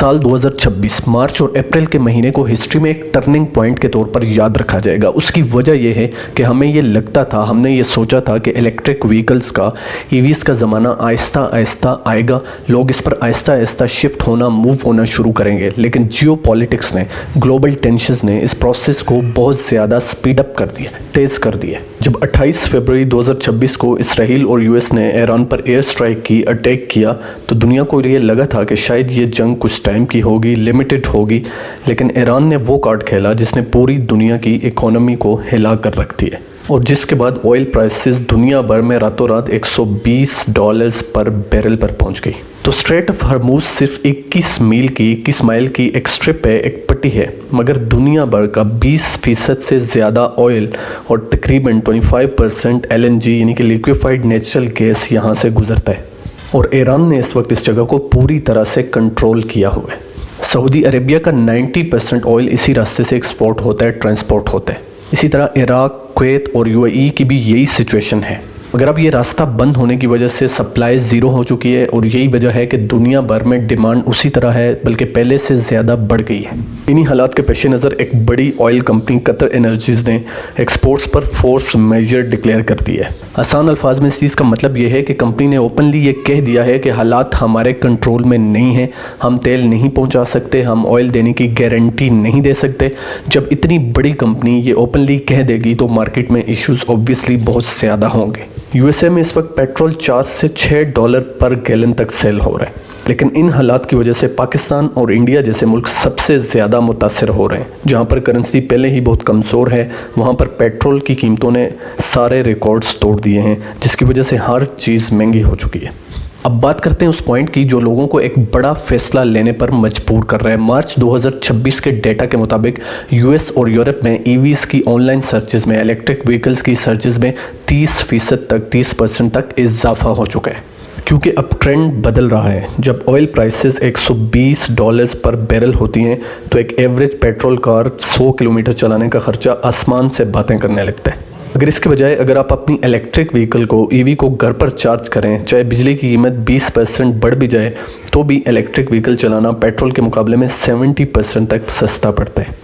साल 2026 मार्च और अप्रैल के महीने को हिस्ट्री में एक टर्निंग पॉइंट के तौर पर याद रखा जाएगा। उसकी वजह यह है कि हमें ये लगता था, हमने ये सोचा था कि इलेक्ट्रिक व्हीकल्स का, ईवीज़ का ज़माना आहिस्ता आहिस्ता आएगा, लोग इस पर आहिस्ता आहिस्ता शिफ्ट होना, मूव होना शुरू करेंगे। लेकिन जियोपॉलिटिक्स ने, ग्लोबल टेंशन्स ने इस प्रोसेस को बहुत ज़्यादा स्पीड अप कर दिया, तेज़ कर दिया। जब 28 फरवरी 2026 को इसराइल और यूएस ने ईरान पर एयर स्ट्राइक की, अटैक किया, तो दुनिया को ये लगा था कि शायद ये जंग कुछ टाइम की होगी, लिमिटेड होगी। लेकिन ईरान ने वो कार्ड खेला जिसने पूरी दुनिया की इकोनॉमी को हिला कर रख दिया, और जिसके बाद ऑयल प्राइसेस दुनिया भर में रातों रात $120 पर बैरल पर पहुंच गई। तो स्ट्रेट ऑफ हॉर्मुज़ सिर्फ 21 माइल की एक स्ट्रिप है, एक पट्टी है, मगर दुनिया भर का 20% से ज़्यादा ऑयल और तकरीबन 25% LNG यानी कि लिक्विफाइड नेचुरल गैस यहाँ से गुजरता है। और ईरान ने इस वक्त इस जगह को पूरी तरह से कंट्रोल किया हुआ है। सऊदी अरेबिया का 90% ऑयल इसी रास्ते से एक्सपोर्ट होता है, ट्रांसपोर्ट होता है। इसी तरह इराक, कुवैत और UAE की भी यही सिचुएशन है। मगर अब ये रास्ता बंद होने की वजह से सप्लाई ज़ीरो हो चुकी है, और यही वजह है कि दुनिया भर में डिमांड उसी तरह है, बल्कि पहले से ज़्यादा बढ़ गई है। इन्हीं हालात के पेश नज़र एक बड़ी ऑयल कंपनी कतर एनर्जीज़ ने एक्सपोर्ट्स पर फोर्स मेजर डिक्लेयर कर दिया है। आसान अल्फाज में इस चीज़ का मतलब ये है कि कंपनी ने ओपनली ये कह दिया है कि हालात हमारे कंट्रोल में नहीं है, हम तेल नहीं पहुंचा सकते, हम ऑयल देने की गारंटी नहीं दे सकते। जब इतनी बड़ी कंपनी ये ओपनली कह देगी तो मार्केट में इश्यूज़ ऑब्वियसली बहुत ज़्यादा होंगे। USA में इस वक्त पेट्रोल $4 से $6 पर गैलन तक सेल हो रहा है। लेकिन इन हालात की वजह से पाकिस्तान और इंडिया जैसे मुल्क सबसे ज़्यादा मुतासर हो रहे हैं। जहां पर करेंसी पहले ही बहुत कमज़ोर है, वहां पर पेट्रोल की कीमतों ने सारे रिकॉर्ड्स तोड़ दिए हैं, जिसकी वजह से हर चीज़ महंगी हो चुकी है। अब बात करते हैं उस पॉइंट की जो लोगों को एक बड़ा फैसला लेने पर मजबूर कर रहा है। मार्च 2026 के डेटा के मुताबिक US और यूरोप में EVs की ऑनलाइन सर्चेज़ में, इलेक्ट्रिक व्हीकल्स की सर्चेज़ में 30% तक इजाफा हो चुका है। क्योंकि अब ट्रेंड बदल रहा है। जब ऑयल प्राइसेस $120 पर बैरल होती हैं तो एक एवरेज पेट्रोल कार 100 किलोमीटर चलाने का खर्चा आसमान से बातें करने लगता है। अगर इसके बजाय अगर आप अपनी इलेक्ट्रिक व्हीकल को, EV को घर पर चार्ज करें, चाहे बिजली की कीमत 20% बढ़ भी जाए, तो भी इलेक्ट्रिक व्हीकल चलाना पेट्रोल के मुकाबले में 70% तक सस्ता पड़ता है।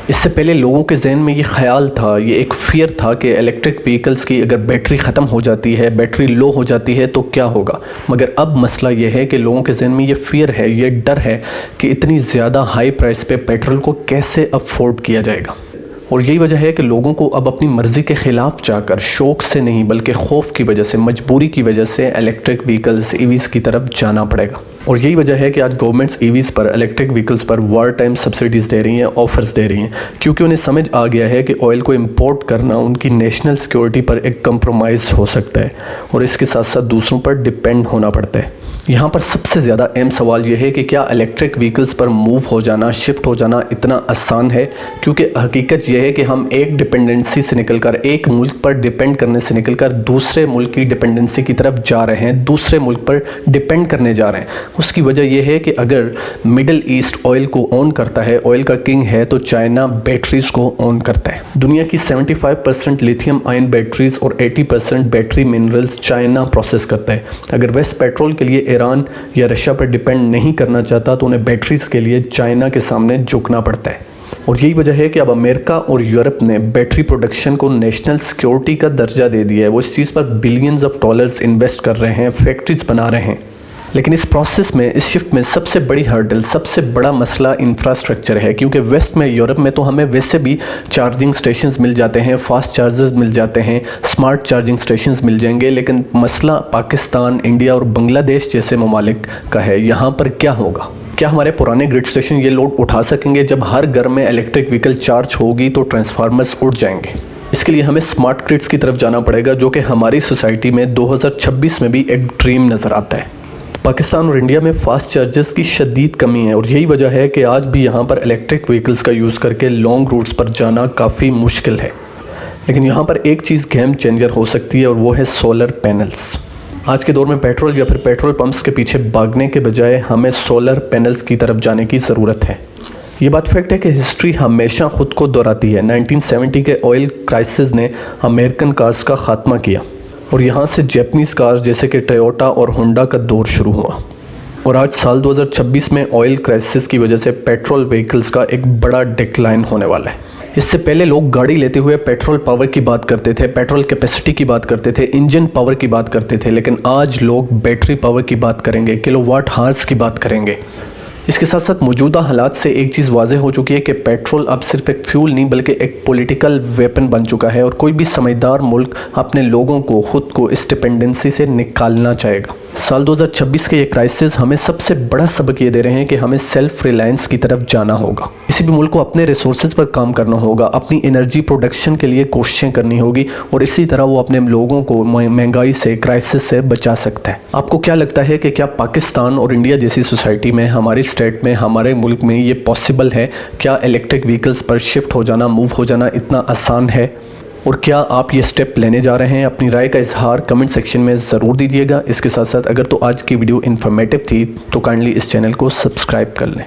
इससे पहले लोगों के जहन में ये ख्याल था, ये एक फियर था कि इलेक्ट्रिक व्हीकल्स की अगर बैटरी ख़त्म हो जाती है, बैटरी लो हो जाती है तो क्या होगा। मगर अब मसला ये है कि लोगों के जहन में ये फियर है, ये डर है कि इतनी ज़्यादा हाई प्राइस पे पेट्रोल को कैसे अफोर्ड किया जाएगा। और यही वजह है कि लोगों को अब अपनी मर्ज़ी के ख़िलाफ़ जाकर, शौक़ से नहीं बल्कि खौफ की वजह से, मजबूरी की वजह से इलेक्ट्रिक व्हीकल्स, EVs की तरफ जाना पड़ेगा। और यही वजह है कि आज गवर्नमेंट्स EVs पर, इलेक्ट्रिक व्हीकल्स पर वार टाइम सब्सिडीज़ दे रही हैं, ऑफ़र्स दे रही हैं, क्योंकि उन्हें समझ आ गया है कि ऑयल को इंपोर्ट करना उनकी नेशनल सिक्योरिटी पर एक कंप्रोमाइज़ हो सकता है, और इसके साथ साथ दूसरों पर डिपेंड होना पड़ता है। यहाँ पर सबसे ज़्यादा अहम सवाल यह है कि क्या इलेक्ट्रिक व्हीकल्स पर मूव हो जाना, शिफ्ट हो जाना इतना आसान है। क्योंकि हकीकत यह है कि हम एक डिपेंडेंसी से निकलकर, एक मुल्क पर डिपेंड करने से निकलकर दूसरे मुल्क की डिपेंडेंसी की तरफ जा रहे हैं, दूसरे मुल्क पर डिपेंड करने जा रहे हैं। उसकी वजह यह है कि अगर मिडल ईस्ट ऑयल को ऑन करता है, ऑयल का किंग है, तो चाइना बैटरीज़ को ऑन करता है। दुनिया की 75% लिथियम आयन बैटरीज़ और 80% बैटरी मिनरल्स चाइना प्रोसेस करता है। अगर वेस्ट पेट्रोल के लिए ईरान या रशिया पर डिपेंड नहीं करना चाहता तो उन्हें बैटरीज के लिए चाइना के सामने झुकना पड़ता है। और यही वजह है कि अब अमेरिका और यूरोप ने बैटरी प्रोडक्शन को नेशनल सिक्योरिटी का दर्जा दे दिया है। वो इस चीज़ पर बिलियंस ऑफ डॉलर्स इन्वेस्ट कर रहे हैं, फैक्ट्रीज बना रहे हैं। लेकिन इस प्रोसेस में, इस शिफ्ट में सबसे बड़ी हर्डल, सबसे बड़ा मसला इंफ्रास्ट्रक्चर है। क्योंकि वेस्ट में, यूरोप में तो हमें वैसे भी चार्जिंग स्टेशंस मिल जाते हैं, फास्ट चार्जर्स मिल जाते हैं, स्मार्ट चार्जिंग स्टेशंस मिल जाएंगे। लेकिन मसला पाकिस्तान, इंडिया और बांग्लादेश जैसे ममालिक का है। यहाँ पर क्या होगा? क्या हमारे पुराने ग्रिड स्टेशन ये लोड उठा सकेंगे? जब हर घर में इलेक्ट्रिक व्हीकल चार्ज होगी तो ट्रांसफार्मर्स उड़ जाएंगे। इसके लिए हमें स्मार्ट ग्रिड्स की तरफ जाना पड़ेगा, जो कि हमारी सोसाइटी में 2026 में भी एक ड्रीम नज़र आता है। पाकिस्तान और इंडिया में फास्ट चार्जर्स की शदीद कमी है, और यही वजह है कि आज भी यहाँ पर इलेक्ट्रिक व्हीकल्स का यूज़ करके लॉन्ग रूट्स पर जाना काफ़ी मुश्किल है। लेकिन यहाँ पर एक चीज़ गेम चेंजर हो सकती है, और वो है सोलर पैनल्स। आज के दौर में पेट्रोल या फिर पेट्रोल पंप्स के पीछे भागने के बजाय हमें सोलर पैनल्स की तरफ जाने की ज़रूरत है। ये बात फैक्ट है कि हिस्ट्री हमेशा ख़ुद को दोहराती है। 1970 के ऑयल क्राइसिस ने अमेरिकन कार्स का ख़ात्मा किया, और यहाँ से जैपनीज़ कार्स जैसे कि टोयोटा और होंडा का दौर शुरू हुआ। और आज साल 2026 में ऑयल क्राइसिस की वजह से पेट्रोल व्हीकल्स का एक बड़ा डिक्लाइन होने वाला है। इससे पहले लोग गाड़ी लेते हुए पेट्रोल पावर की बात करते थे, पेट्रोल कैपेसिटी की बात करते थे, इंजन पावर की बात करते थे, लेकिन आज लोग बैटरी पावर की बात करेंगे, किलोवाट हार्स की बात करेंगे। इसके साथ साथ मौजूदा हालात से एक चीज़ वाज़ेह हो चुकी है कि पेट्रोल अब सिर्फ एक फ्यूल नहीं बल्कि एक पॉलिटिकल वेपन बन चुका है और कोई भी समझदार मुल्क अपने लोगों को खुद को इस डिपेंडेंसी से निकालना चाहेगा। साल 2026 के ये क्राइसिस हमें सबसे बड़ा सबक ये दे रहे हैं कि हमें सेल्फ रिलायंस की तरफ जाना होगा। किसी भी मुल्क को अपने रिसोर्सेज पर काम करना होगा, अपनी एनर्जी प्रोडक्शन के लिए कोशिशें करनी होगी और इसी तरह वो अपने लोगों को महंगाई से, क्राइसिस से बचा सकता है। आपको क्या लगता है कि क्या पाकिस्तान और इंडिया जैसी सोसाइटी में, हमारी स्टेट में, हमारे मुल्क में ये पॉसिबल है? क्या इलेक्ट्रिक व्हीकल्स पर शिफ्ट हो जाना, मूव हो जाना इतना आसान है? और क्या आप ये स्टेप लेने जा रहे हैं? अपनी राय का इजहार कमेंट सेक्शन में ज़रूर दीजिएगा। इसके साथ साथ अगर तो आज की वीडियो इन्फॉर्मेटिव थी तो काइंडली इस चैनल को सब्सक्राइब कर लें।